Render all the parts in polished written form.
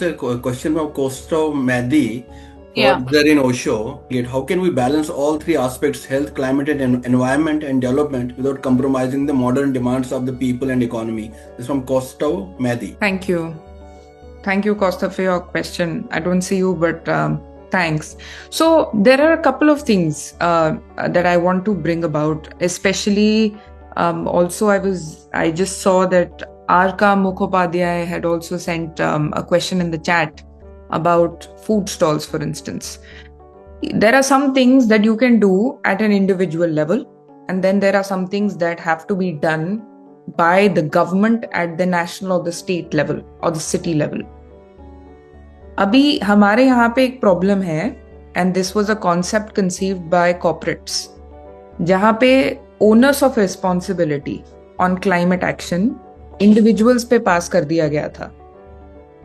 A question from Kosto Mehdi for Yeah, Zerin Osho. How can we balance all three aspects, health, climate, and environment and development, without compromising the modern demands of the people and economy? This is from Kosto Mehdi. thank you. Thank you, Costa, for your question. I don't see you, but thanks. So, there are a couple of things that I want to bring about, especially also I just saw that Arka Mukhopadhyay had also sent a question in the chat about food stalls, for instance. There are some things that you can do at an individual level, and then there are some things that have to be done by the government at the national or the state level or the city level. अभी हमारे यहाँ पे एक problem है, and this was a concept conceived bye corporates, जहाँ पे owners of responsibility on climate action individuals पे पास कर दिया गया था,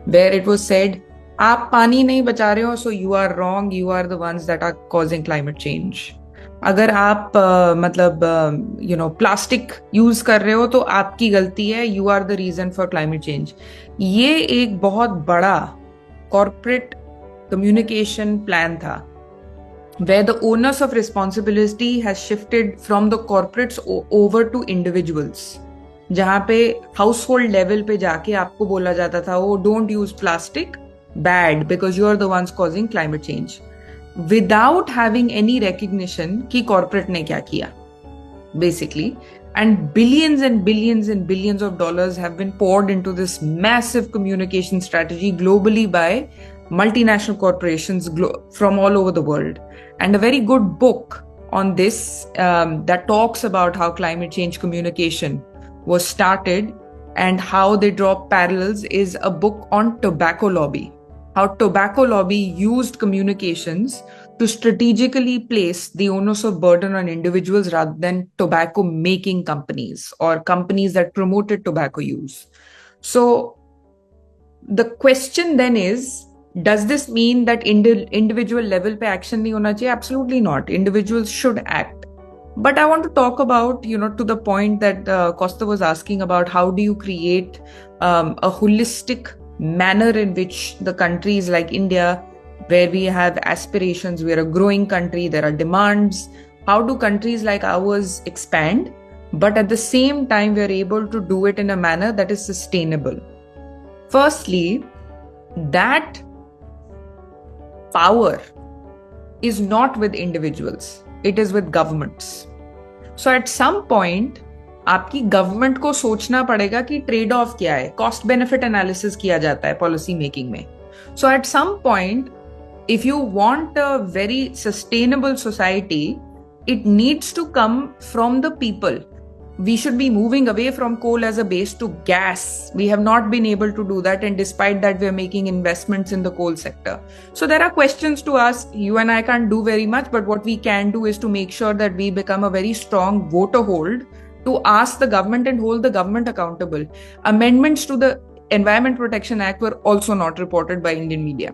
वेयर इट वाज सेड आप पानी नहीं बचा रहे हो, so you are wrong, you are the ones that are causing climate change. अगर आप प्लास्टिक यूज कर रहे हो तो आपकी गलती है, you are the reason for climate change. ये एक बहुत बड़ा कॉर्पोरेट कम्युनिकेशन प्लान था, where the onus of responsibility has shifted from the corporates over to individuals. जहाँ पे हाउसहोल्ड लेवल पे जाके आपको बोला जाता था, वो don't use plastic, bad, because you are the ones causing climate change, without having any recognition कि कॉर्पोरेट ने क्या किया basically. And billions and billions and billions of dollars have been poured into this massive communication strategy globally by multinational corporations from all over the world. And a very good book on this that talks about how climate change communication was started and how they draw parallels is a book on tobacco lobby. How tobacco lobby used communications to strategically place the onus of burden on individuals rather than tobacco making companies or companies that promoted tobacco use. So the question then is, does this mean that individual level pe action nahi hona chahiye? Absolutely not. Individuals should act. But I want to talk about, to the point that Costa was asking about, how do you create a holistic manner in which the countries like India, where we have aspirations, we are a growing country, there are demands, how do countries like ours expand, but at the same time we are able to do it in a manner that is sustainable? Firstly, that power is not with individuals, it is with governments. So at some point, आपकी government को सोचना पड़ेगा कि trade off क्या है. Cost benefit analysis किया जाता है पॉलिसी मेकिंग में. So at some point, if you want a very sustainable society, it needs to come from the people. We should be moving away from coal as a base to gas. We have not been able to do that, and despite that, we are making investments in the coal sector. So there are questions to ask. You and I can't do very much, but what we can do is to make sure that we become a very strong voter hold to ask the government and hold the government accountable. Amendments to the Environment Protection Act were also not reported by Indian media.